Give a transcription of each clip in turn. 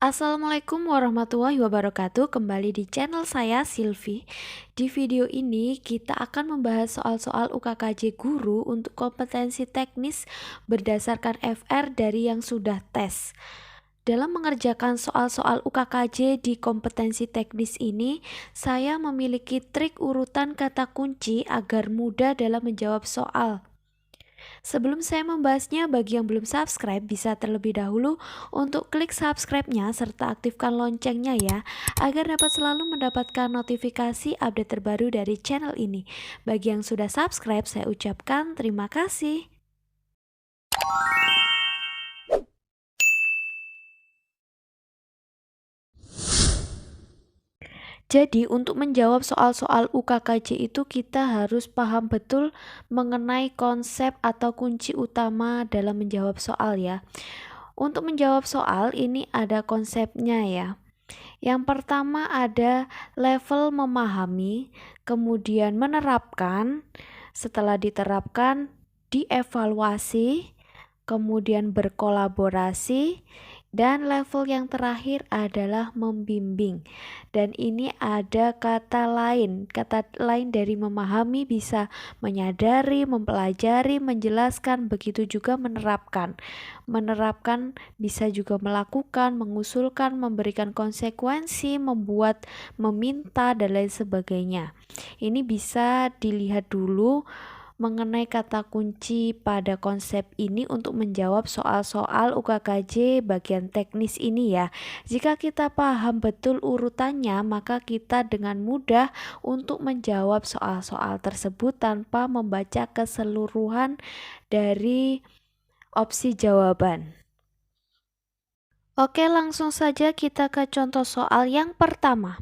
Assalamualaikum warahmatullahi wabarakatuh. Kembali di channel saya Silvi. Di video ini kita akan membahas soal-soal UKKJ guru untuk kompetensi teknis berdasarkan FR dari yang sudah tes. Dalam mengerjakan soal-soal UKKJ di kompetensi teknis ini, saya memiliki trik urutan kata kunci agar mudah dalam menjawab soal. Sebelum saya membahasnya, bagi yang belum subscribe bisa terlebih dahulu untuk klik subscribe-nya serta aktifkan loncengnya ya, agar dapat selalu mendapatkan notifikasi update terbaru dari channel ini. Bagi yang sudah subscribe, saya ucapkan terima kasih. Jadi untuk menjawab soal-soal UKKJ itu kita harus paham betul mengenai konsep atau kunci utama dalam menjawab soal ya. Untuk menjawab soal ini ada konsepnya ya. Yang pertama ada level memahami, kemudian menerapkan, setelah diterapkan dievaluasi, kemudian berkolaborasi, dan level yang terakhir adalah membimbing. Dan ini ada kata lain dari memahami bisa menyadari, mempelajari, menjelaskan, begitu juga menerapkan. Menerapkan bisa juga melakukan, mengusulkan, memberikan konsekuensi, membuat, meminta, dan lain sebagainya. Ini bisa dilihat dulu mengenai kata kunci pada konsep ini untuk menjawab soal-soal UKKJ bagian teknis ini ya. Jika kita paham betul urutannya, maka kita dengan mudah untuk menjawab soal-soal tersebut tanpa membaca keseluruhan dari opsi jawaban. Oke, langsung saja kita ke contoh soal yang pertama.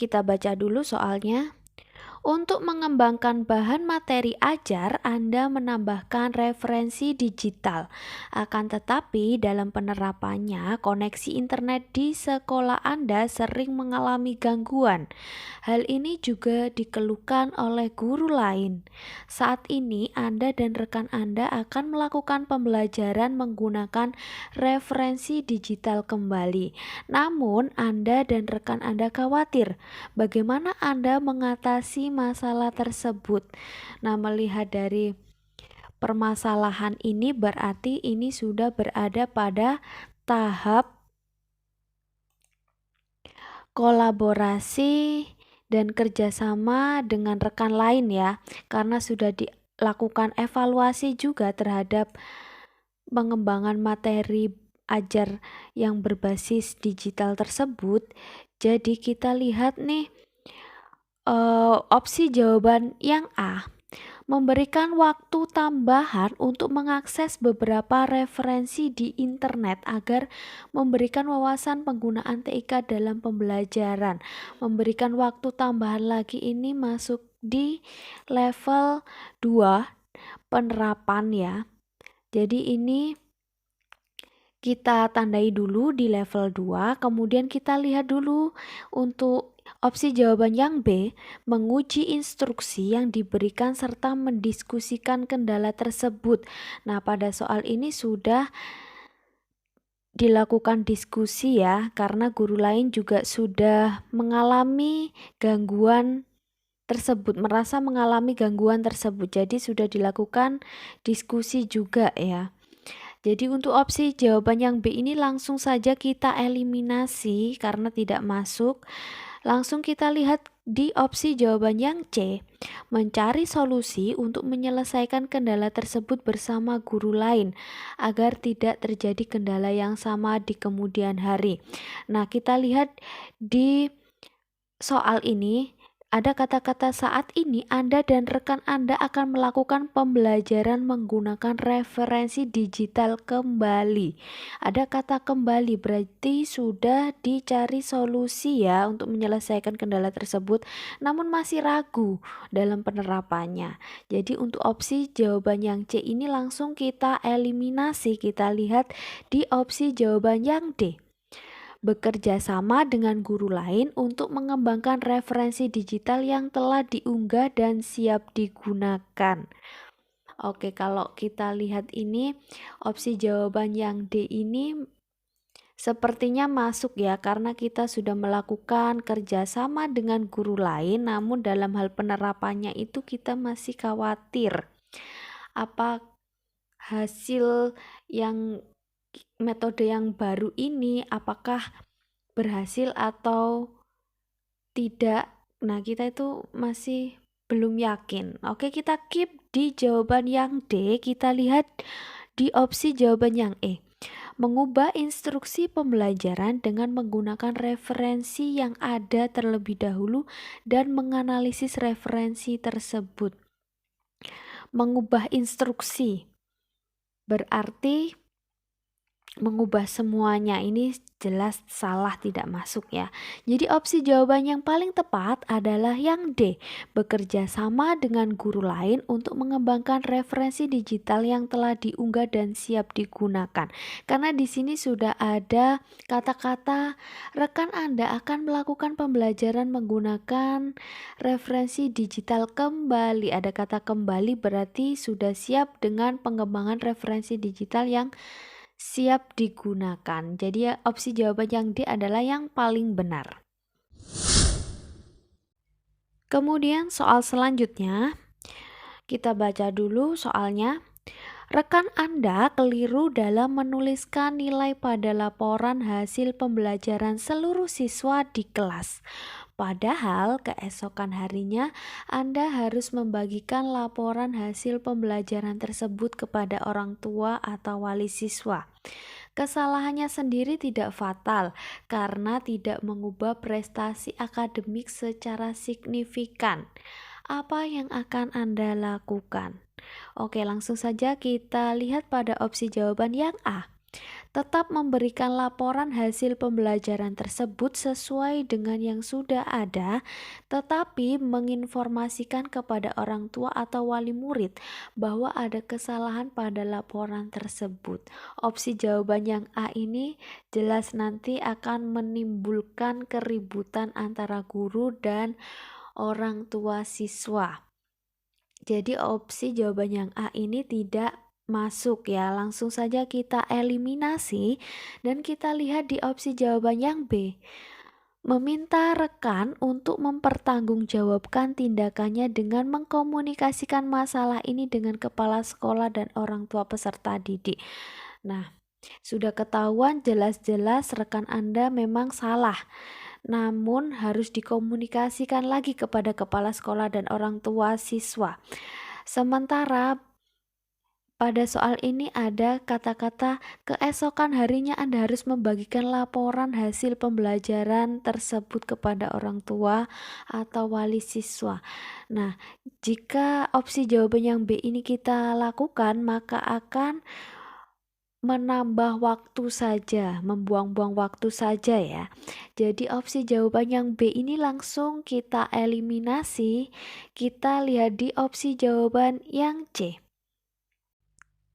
Kita baca dulu soalnya. Untuk mengembangkan bahan materi ajar, Anda menambahkan referensi digital. Akan tetapi, dalam penerapannya, koneksi internet di sekolah Anda sering mengalami gangguan. Hal ini juga dikeluhkan oleh guru lain. Saat ini, Anda dan rekan Anda akan melakukan pembelajaran menggunakan referensi digital kembali. Namun, Anda dan rekan Anda khawatir bagaimana Anda mengatasi masalah tersebut. Nah, melihat dari permasalahan ini berarti ini sudah berada pada tahap kolaborasi dan kerjasama dengan rekan lain ya, karena sudah dilakukan evaluasi juga terhadap pengembangan materi ajar yang berbasis digital tersebut. Jadi kita lihat nih opsi jawaban yang A, memberikan waktu tambahan untuk mengakses beberapa referensi di internet agar memberikan wawasan penggunaan TIK dalam pembelajaran. Memberikan waktu tambahan lagi ini masuk di level 2 penerapan ya. Jadi ini kita tandai dulu di level 2, kemudian kita lihat dulu untuk opsi jawaban yang B, menguji instruksi yang diberikan serta mendiskusikan kendala tersebut. Nah, pada soal ini sudah dilakukan diskusi ya, karena guru lain juga sudah mengalami gangguan tersebut, merasa mengalami gangguan tersebut. Jadi sudah dilakukan diskusi juga ya. Jadi untuk opsi jawaban yang B ini langsung saja kita eliminasi karena tidak masuk. Langsung kita lihat di opsi jawaban yang C, mencari solusi untuk menyelesaikan kendala tersebut bersama guru lain agar tidak terjadi kendala yang sama di kemudian hari. Nah, kita lihat di soal ini ada kata-kata saat ini Anda dan rekan Anda akan melakukan pembelajaran menggunakan referensi digital kembali. Ada kata kembali berarti sudah dicari solusi ya untuk menyelesaikan kendala tersebut, namun masih ragu dalam penerapannya. Jadi untuk opsi jawaban yang C ini langsung kita eliminasi. Kita lihat di opsi jawaban yang D, bekerja sama dengan guru lain untuk mengembangkan referensi digital yang telah diunggah dan siap digunakan. Oke, kalau kita lihat ini opsi jawaban yang D ini Sepertinya masuk ya, karena kita sudah melakukan kerjasama dengan guru lain, namun dalam hal penerapannya itu kita masih khawatir. Apa hasil yang metode yang baru ini apakah berhasil atau tidak? Nah, kita itu masih belum yakin. Oke, kita keep di jawaban yang D, kita lihat di opsi jawaban yang E. Mengubah instruksi pembelajaran dengan menggunakan referensi yang ada terlebih dahulu dan menganalisis referensi tersebut. Mengubah instruksi berarti mengubah semuanya, ini jelas salah, tidak masuk ya. Jadi opsi jawaban yang paling tepat adalah yang D, bekerja sama dengan guru lain untuk mengembangkan referensi digital yang telah diunggah dan siap digunakan. Karena di sini sudah ada kata-kata rekan Anda akan melakukan pembelajaran menggunakan referensi digital kembali. Ada kata kembali berarti sudah siap dengan pengembangan referensi digital yang siap digunakan. Jadi ya, opsi jawaban yang D adalah yang paling benar. Kemudian soal selanjutnya, kita baca dulu soalnya. Rekan Anda keliru dalam menuliskan nilai pada laporan hasil pembelajaran seluruh siswa di kelas. Padahal keesokan harinya Anda harus membagikan laporan hasil pembelajaran tersebut kepada orang tua atau wali siswa. Kesalahannya sendiri tidak fatal karena tidak mengubah prestasi akademik secara signifikan. Apa yang akan Anda lakukan? Oke, langsung saja kita lihat pada opsi jawaban yang A. Tetap memberikan laporan hasil pembelajaran tersebut sesuai dengan yang sudah ada, tetapi menginformasikan kepada orang tua atau wali murid bahwa ada kesalahan pada laporan tersebut. Opsi jawaban yang A ini jelas nanti akan menimbulkan keributan antara guru dan orang tua siswa. Jadi opsi jawaban yang A ini tidak masuk ya. Langsung saja kita eliminasi dan kita lihat di opsi jawaban yang B. Meminta rekan untuk mempertanggungjawabkan tindakannya dengan mengkomunikasikan masalah ini dengan kepala sekolah dan orang tua peserta didik. Nah, sudah ketahuan jelas-jelas rekan Anda memang salah. Namun harus dikomunikasikan lagi kepada kepala sekolah dan orang tua siswa. Sementara pada soal ini ada kata-kata keesokan harinya Anda harus membagikan laporan hasil pembelajaran tersebut kepada orang tua atau wali siswa. Nah, jika opsi jawaban yang B ini kita lakukan, maka akan menambah waktu saja, membuang-buang waktu saja ya. Jadi opsi jawaban yang B ini langsung kita eliminasi. Kita lihat di opsi jawaban yang C.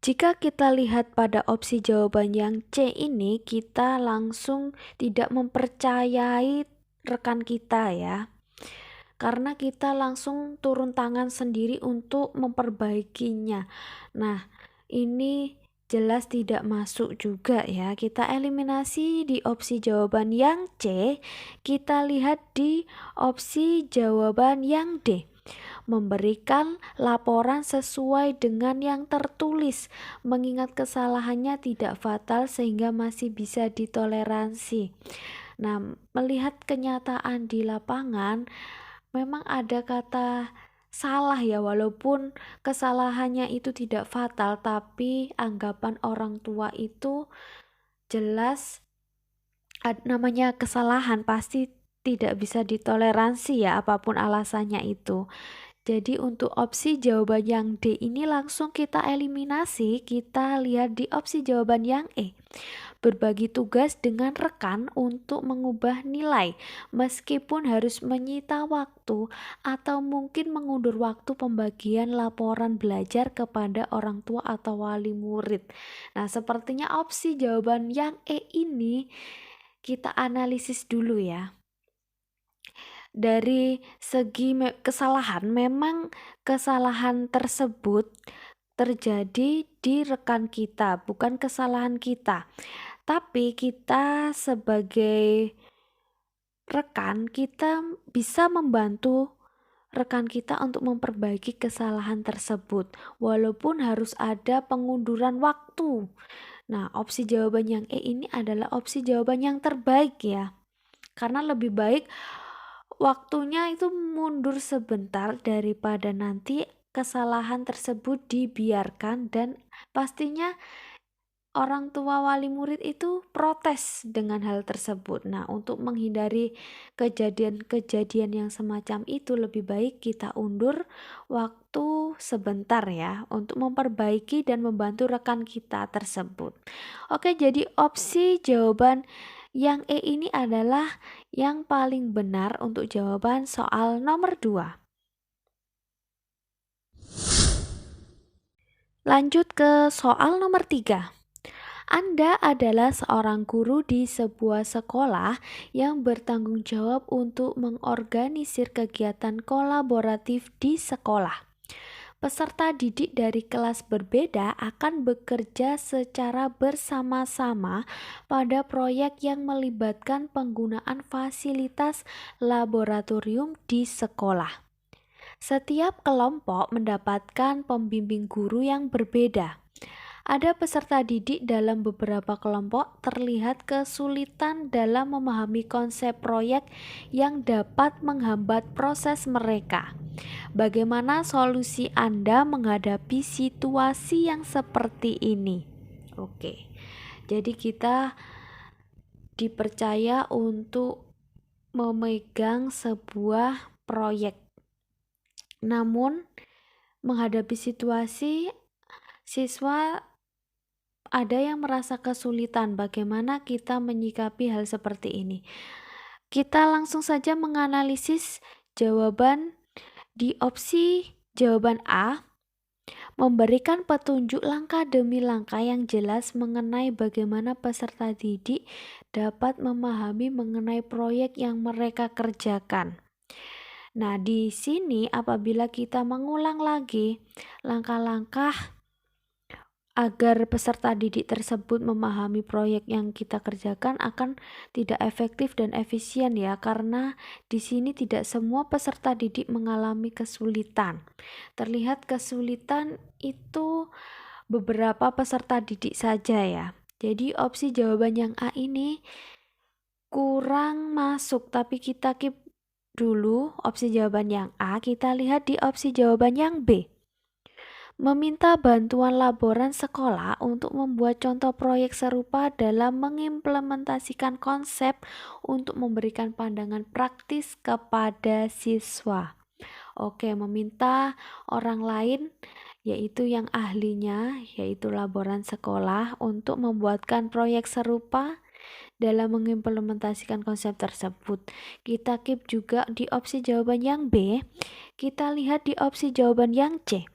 Jika kita lihat pada opsi jawaban yang C ini, kita langsung tidak mempercayai rekan kita ya. Karena kita langsung turun tangan sendiri untuk memperbaikinya. Nah, ini jelas tidak masuk juga ya. Kita eliminasi di opsi jawaban yang C. Kita lihat di opsi jawaban yang D. Memberikan laporan sesuai dengan yang tertulis, mengingat kesalahannya tidak fatal sehingga masih bisa ditoleransi. Nah, melihat kenyataan di lapangan, memang ada kata salah ya, walaupun kesalahannya itu tidak fatal, tapi anggapan orang tua itu jelas namanya kesalahan pasti tidak bisa ditoleransi ya, apapun alasannya itu. Jadi untuk opsi jawaban yang D ini langsung kita eliminasi, kita lihat di opsi jawaban yang E. Berbagi tugas dengan rekan untuk mengubah nilai, meskipun harus menyita waktu atau mungkin mengundur waktu pembagian laporan belajar kepada orang tua atau wali murid. Nah, sepertinya opsi jawaban yang E ini kita analisis dulu ya. Dari segi kesalahan, memang kesalahan tersebut terjadi di rekan kita, bukan kesalahan kita. Tapi kita sebagai rekan, kita bisa membantu rekan kita untuk memperbaiki kesalahan tersebut, walaupun harus ada pengunduran waktu. Nah, opsi jawaban yang E ini adalah opsi jawaban yang terbaik ya. Karena lebih baik waktunya itu mundur sebentar daripada nanti kesalahan tersebut dibiarkan, dan pastinya orang tua wali murid itu protes dengan hal tersebut. Nah, untuk menghindari kejadian-kejadian yang semacam itu, lebih baik kita undur waktu sebentar ya, untuk memperbaiki dan membantu rekan kita tersebut. Oke, jadi opsi jawaban yang E ini adalah yang paling benar untuk jawaban soal nomor 2. Lanjut ke soal nomor 3. Anda adalah seorang guru di sebuah sekolah yang bertanggung jawab untuk mengorganisir kegiatan kolaboratif di sekolah. Peserta didik dari kelas berbeda akan bekerja secara bersama-sama pada proyek yang melibatkan penggunaan fasilitas laboratorium di sekolah. Setiap kelompok mendapatkan pembimbing guru yang berbeda. Ada peserta didik dalam beberapa kelompok terlihat kesulitan dalam memahami konsep proyek yang dapat menghambat proses mereka. Bagaimana solusi Anda menghadapi situasi yang seperti ini? Oke, jadi kita dipercaya untuk memegang sebuah proyek. Namun, menghadapi situasi, siswa ada yang merasa kesulitan. Bagaimana kita menyikapi hal seperti ini? Kita langsung saja menganalisis jawaban di opsi jawaban A, memberikan petunjuk langkah demi langkah yang jelas mengenai bagaimana peserta didik dapat memahami mengenai proyek yang mereka kerjakan. Nah, di sini apabila kita mengulang lagi langkah-langkah agar peserta didik tersebut memahami proyek yang kita kerjakan, akan tidak efektif dan efisien ya, karena di sini tidak semua peserta didik mengalami kesulitan. Terlihat kesulitan itu beberapa peserta didik saja ya. Jadi opsi jawaban yang A ini kurang masuk, tapi kita keep dulu opsi jawaban yang A. Kita lihat di opsi jawaban yang B. Meminta bantuan laboran sekolah untuk membuat contoh proyek serupa dalam mengimplementasikan konsep untuk memberikan pandangan praktis kepada siswa. Oke, meminta orang lain, yaitu yang ahlinya, yaitu laboran sekolah, untuk membuatkan proyek serupa dalam mengimplementasikan konsep tersebut. Kita keep juga di opsi jawaban yang B. Kita lihat di opsi jawaban yang C.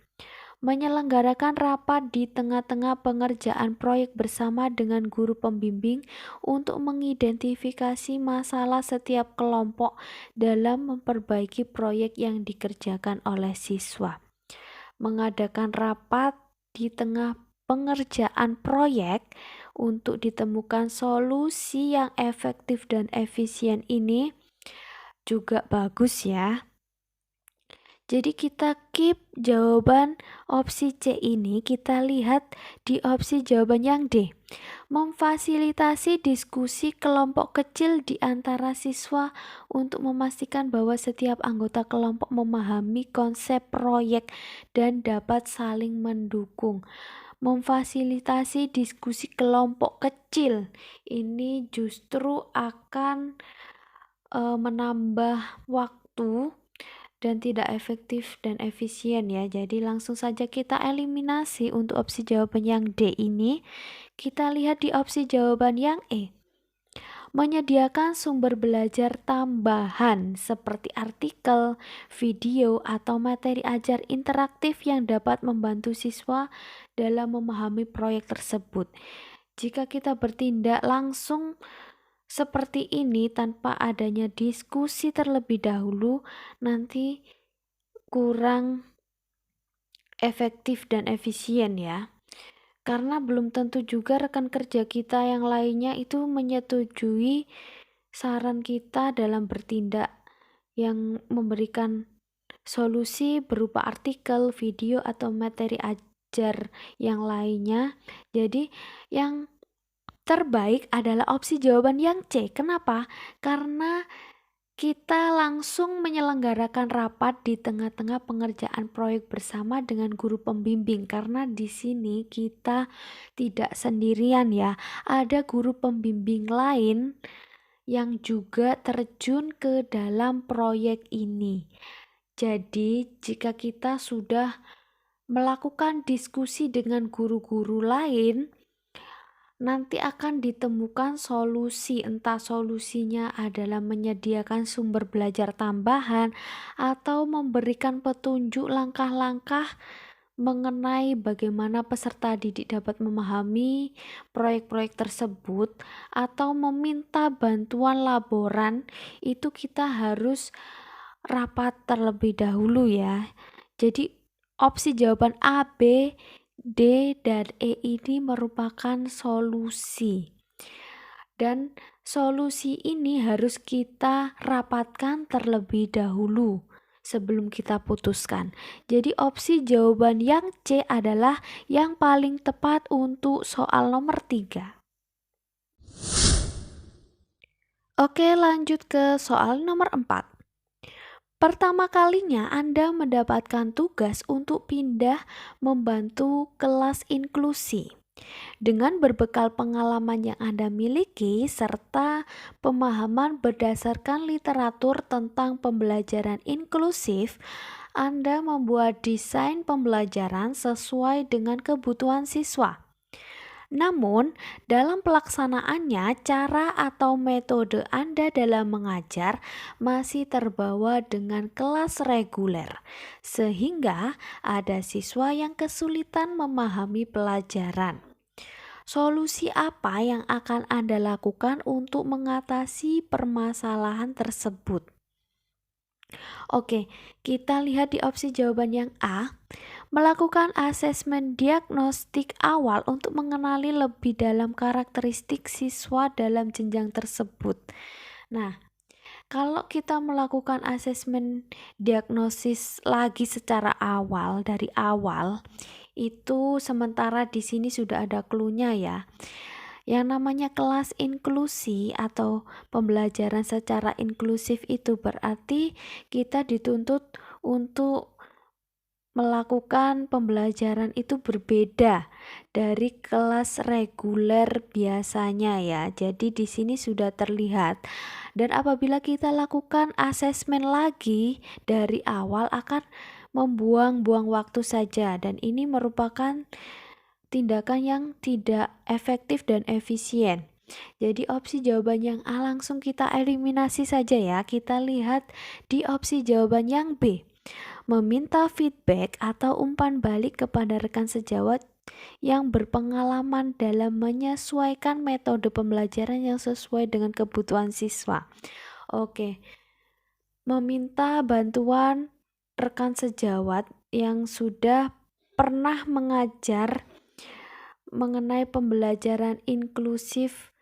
Menyelenggarakan rapat di tengah-tengah pengerjaan proyek bersama dengan guru pembimbing untuk mengidentifikasi masalah setiap kelompok dalam memperbaiki proyek yang dikerjakan oleh siswa. Mengadakan rapat di tengah pengerjaan proyek untuk ditemukan solusi yang efektif dan efisien ini juga bagus ya. Jadi kita keep jawaban opsi C ini, kita lihat di opsi jawaban yang D. Memfasilitasi diskusi kelompok kecil di antara siswa untuk memastikan bahwa setiap anggota kelompok memahami konsep proyek dan dapat saling mendukung. Memfasilitasi diskusi kelompok kecil ini justru akan menambah waktu dan tidak efektif dan efisien ya. Jadi langsung saja kita eliminasi untuk opsi jawaban yang D ini. Kita lihat di opsi jawaban yang E. Menyediakan sumber belajar tambahan seperti artikel, video, atau materi ajar interaktif yang dapat membantu siswa dalam memahami proyek tersebut. Jika kita bertindak langsung seperti ini tanpa adanya diskusi terlebih dahulu, nanti kurang efektif dan efisien ya. Karena belum tentu juga rekan kerja kita yang lainnya itu menyetujui saran kita dalam bertindak yang memberikan solusi berupa artikel, video, atau materi ajar yang lainnya. Jadi yang terbaik adalah opsi jawaban yang C. Kenapa? Karena kita langsung menyelenggarakan rapat di tengah-tengah pengerjaan proyek bersama dengan guru pembimbing, karena di sini kita tidak sendirian ya. Ada guru pembimbing lain yang juga terjun ke dalam proyek ini. Jadi, jika kita sudah melakukan diskusi dengan guru-guru lain, nanti akan ditemukan solusi, entah solusinya adalah menyediakan sumber belajar tambahan atau memberikan petunjuk langkah-langkah mengenai bagaimana peserta didik dapat memahami proyek-proyek tersebut, atau meminta bantuan laporan. Itu kita harus rapat terlebih dahulu ya. Jadi opsi jawaban A, B, D, dan E ini merupakan solusi. Dan solusi ini harus kita rapatkan terlebih dahulu sebelum kita putuskan. Jadi opsi jawaban yang C adalah yang paling tepat untuk soal nomor 3. Oke, lanjut ke soal nomor 4. Pertama kalinya Anda mendapatkan tugas untuk pindah membantu kelas inklusi. Dengan berbekal pengalaman yang Anda miliki serta pemahaman berdasarkan literatur tentang pembelajaran inklusif, Anda membuat desain pembelajaran sesuai dengan kebutuhan siswa. Namun, dalam pelaksanaannya, cara atau metode Anda dalam mengajar masih terbawa dengan kelas reguler, sehingga ada siswa yang kesulitan memahami pelajaran. Solusi apa yang akan Anda lakukan untuk mengatasi permasalahan tersebut? Oke, kita lihat di opsi jawaban yang A. Melakukan asesmen diagnostik awal untuk mengenali lebih dalam karakteristik siswa dalam jenjang tersebut. Nah, kalau kita melakukan asesmen diagnosis lagi secara awal, dari awal, itu sementara di sini sudah ada clue-nya ya. Yang namanya kelas inklusi atau pembelajaran secara inklusif itu berarti kita dituntut untuk melakukan pembelajaran itu berbeda dari kelas reguler biasanya ya. Jadi di sini sudah terlihat. Dan apabila kita lakukan asesmen lagi dari awal akan membuang-buang waktu saja, dan ini merupakan tindakan yang tidak efektif dan efisien. Jadi opsi jawaban yang A langsung kita eliminasi saja ya. Kita lihat di opsi jawaban yang B. Meminta feedback atau umpan balik kepada rekan sejawat yang berpengalaman dalam menyesuaikan metode pembelajaran yang sesuai dengan kebutuhan siswa. Oke, meminta bantuan rekan sejawat yang sudah pernah mengajar mengenai pembelajaran inklusif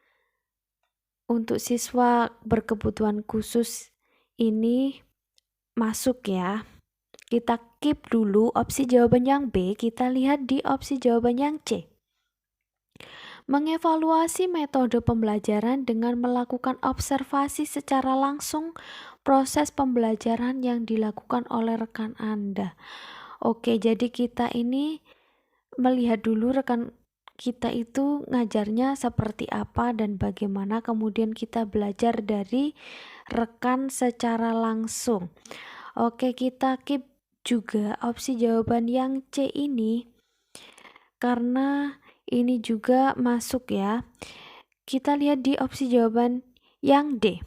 untuk siswa berkebutuhan khusus ini masuk ya. Kita keep dulu opsi jawaban yang B, kita lihat di opsi jawaban yang C. Mengevaluasi metode pembelajaran dengan melakukan observasi secara langsung proses pembelajaran yang dilakukan oleh rekan Anda. Oke, jadi kita ini melihat dulu rekan kita itu ngajarnya seperti apa dan bagaimana, kemudian kita belajar dari rekan secara langsung. Oke, kita keep juga opsi jawaban yang C ini karena ini juga masuk ya. Kita lihat di opsi jawaban yang D.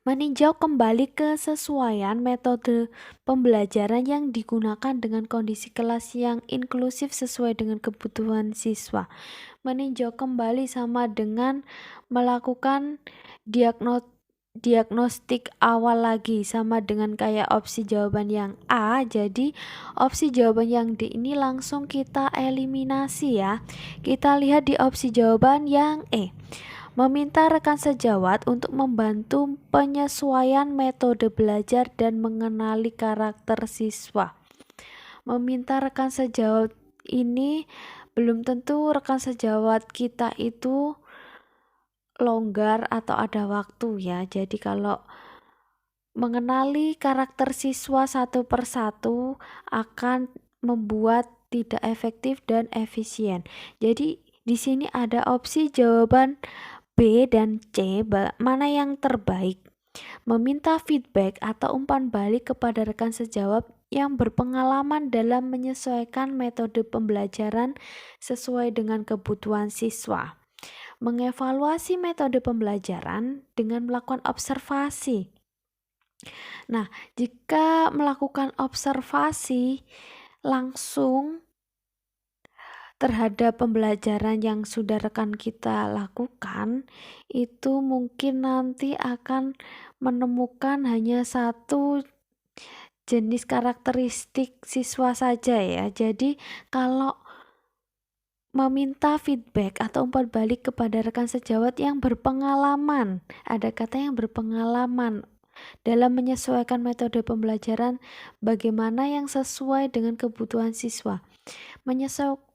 Meninjau kembali kesesuaian metode pembelajaran yang digunakan dengan kondisi kelas yang inklusif sesuai dengan kebutuhan siswa. Meninjau kembali sama dengan melakukan diagnostik awal lagi sama dengan kayak opsi jawaban yang A, jadi opsi jawaban yang D ini langsung kita eliminasi ya. Kita lihat di opsi jawaban yang E. Meminta rekan sejawat untuk membantu penyesuaian metode belajar dan mengenali karakter siswa. Meminta rekan sejawat ini belum tentu rekan sejawat kita itu longgar atau ada waktu ya. Jadi kalau mengenali karakter siswa satu persatu akan membuat tidak efektif dan efisien. Jadi di sini ada opsi jawaban B dan C, mana yang terbaik? Meminta feedback atau umpan balik kepada rekan sejawat yang berpengalaman dalam menyesuaikan metode pembelajaran sesuai dengan kebutuhan siswa. Mengevaluasi metode pembelajaran dengan melakukan observasi. Nah, jika melakukan observasi langsung terhadap pembelajaran yang sudah rekan kita lakukan, itu mungkin nanti akan menemukan hanya satu jenis karakteristik siswa saja ya. Jadi kalau meminta feedback atau umpan balik kepada rekan sejawat yang berpengalaman, ada kata yang berpengalaman dalam menyesuaikan metode pembelajaran bagaimana yang sesuai dengan kebutuhan siswa.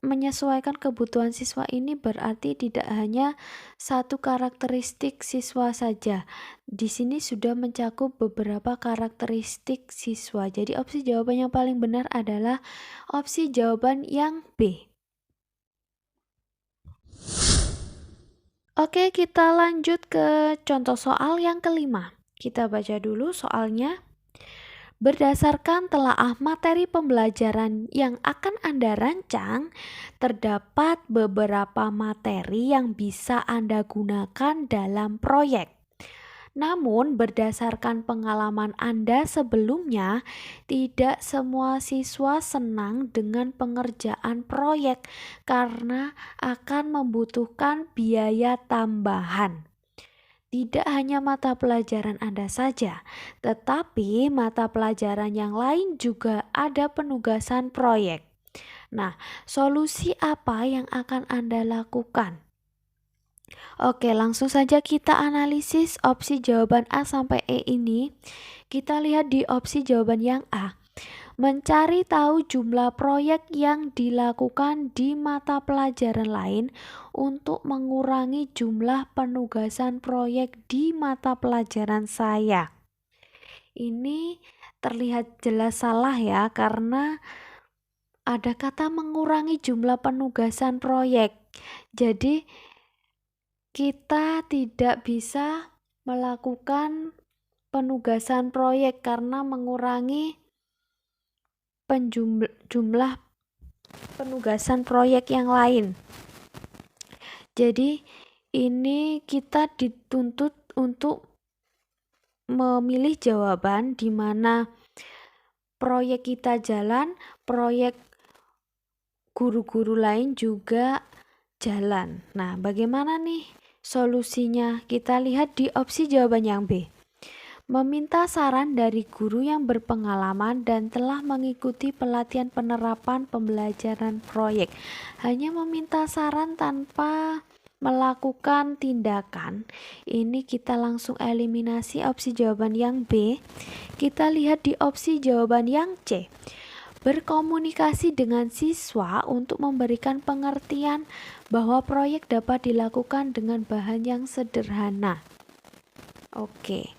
Menyesuaikan kebutuhan siswa ini berarti tidak hanya satu karakteristik siswa saja. Di sini sudah mencakup beberapa karakteristik siswa. Jadi opsi jawaban yang paling benar adalah opsi jawaban yang B. Oke, kita lanjut ke contoh soal yang kelima. Kita baca dulu soalnya. Berdasarkan telaah materi pembelajaran yang akan Anda rancang, terdapat beberapa materi yang bisa Anda gunakan dalam proyek. Namun, berdasarkan pengalaman Anda sebelumnya, tidak semua siswa senang dengan pengerjaan proyek karena akan membutuhkan biaya tambahan. Tidak hanya mata pelajaran Anda saja, tetapi mata pelajaran yang lain juga ada penugasan proyek. Nah, solusi apa yang akan Anda lakukan? Oke, langsung saja kita analisis opsi jawaban A sampai E ini. Kita lihat di opsi jawaban yang A. Mencari tahu jumlah proyek yang dilakukan di mata pelajaran lain untuk mengurangi jumlah penugasan proyek di mata pelajaran saya. Ini terlihat jelas salah ya, karena ada kata mengurangi jumlah penugasan proyek. Jadi kita tidak bisa melakukan penugasan proyek karena mengurangi jumlah penugasan proyek yang lain. Jadi ini kita dituntut untuk memilih jawaban di mana proyek kita jalan, proyek guru-guru lain juga jalan. Nah, bagaimana nih solusinya? Kita lihat di opsi jawaban yang B. Meminta saran dari guru yang berpengalaman dan telah mengikuti pelatihan penerapan pembelajaran proyek. Hanya meminta saran tanpa melakukan tindakan. Ini kita langsung eliminasi opsi jawaban yang B. Kita lihat di opsi jawaban yang C. Berkomunikasi dengan siswa untuk memberikan pengertian bahwa proyek dapat dilakukan dengan bahan yang sederhana. Oke.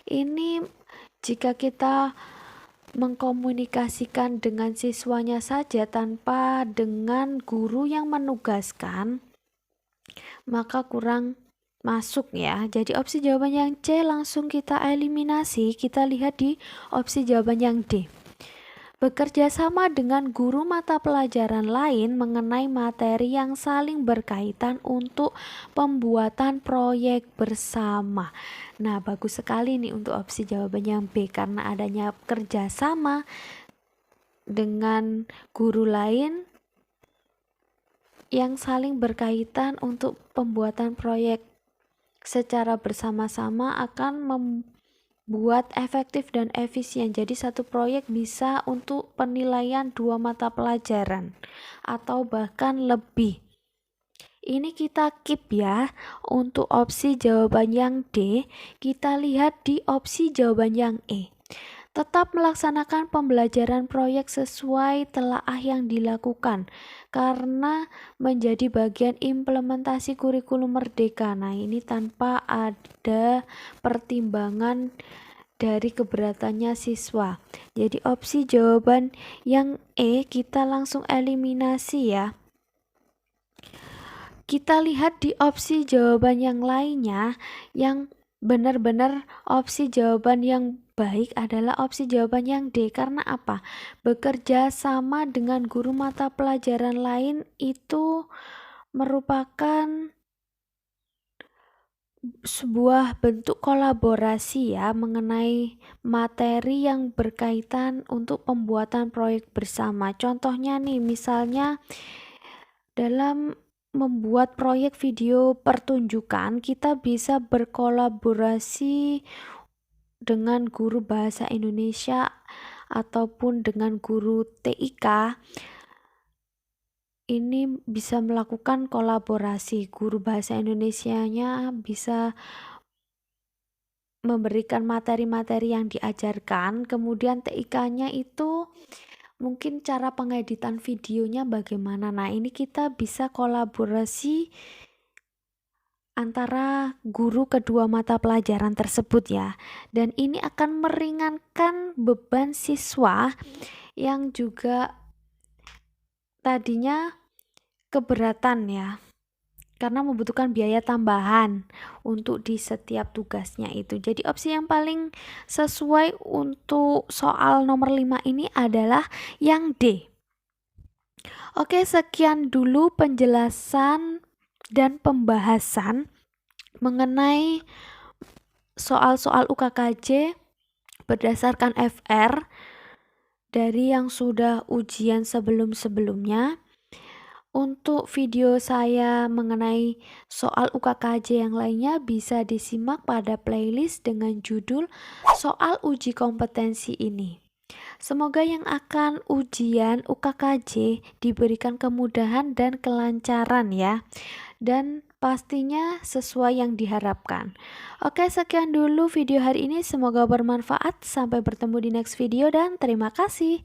Ini jika kita mengkomunikasikan dengan siswanya saja tanpa dengan guru yang menugaskan, maka kurang masuk ya. Jadi opsi jawaban yang C langsung kita eliminasi. Kita lihat di opsi jawaban yang D. Bekerja sama dengan guru mata pelajaran lain mengenai materi yang saling berkaitan untuk pembuatan proyek bersama. Nah, bagus sekali nih untuk opsi jawaban yang B karena adanya kerjasama dengan guru lain yang saling berkaitan untuk pembuatan proyek secara bersama-sama akan membuat efektif dan efisien. Jadi satu proyek bisa untuk penilaian 2 mata pelajaran atau bahkan lebih. Ini kita keep ya. Untuk opsi jawaban yang D, kita lihat di opsi jawaban yang E. Tetap melaksanakan pembelajaran proyek sesuai telaah yang dilakukan karena menjadi bagian implementasi kurikulum merdeka. Nah, ini tanpa ada pertimbangan dari keberatannya siswa. Jadi opsi jawaban yang E kita langsung eliminasi ya. Kita lihat di opsi jawaban yang lainnya, yang benar-benar opsi jawaban yang baik adalah opsi jawaban yang D. Karena apa? Bekerja sama dengan guru mata pelajaran lain itu merupakan sebuah bentuk kolaborasi ya mengenai materi yang berkaitan untuk pembuatan proyek bersama. Contohnya nih, misalnya dalam membuat proyek video pertunjukan, kita bisa berkolaborasi dengan guru bahasa Indonesia ataupun dengan guru TIK. Ini bisa melakukan kolaborasi. Guru bahasa Indonesianya bisa memberikan materi-materi yang diajarkan, kemudian TIK-nya itu mungkin cara pengeditan videonya bagaimana. Nah, ini kita bisa kolaborasi antara guru kedua mata pelajaran tersebut ya. Dan ini akan meringankan beban siswa yang juga tadinya keberatan ya, karena membutuhkan biaya tambahan untuk di setiap tugasnya itu. Jadi opsi yang paling sesuai untuk soal nomor 5 ini adalah yang D. Oke, sekian dulu penjelasan dan pembahasan mengenai soal-soal UKKJ berdasarkan FR dari yang sudah ujian sebelum-sebelumnya. Untuk video saya mengenai soal UKKJ yang lainnya bisa disimak pada playlist dengan judul Soal Uji Kompetensi ini. Semoga yang akan ujian UKKJ diberikan kemudahan dan kelancaran ya. Dan pastinya sesuai yang diharapkan. Oke, sekian dulu video hari ini. Semoga bermanfaat. Sampai bertemu di next video dan terima kasih.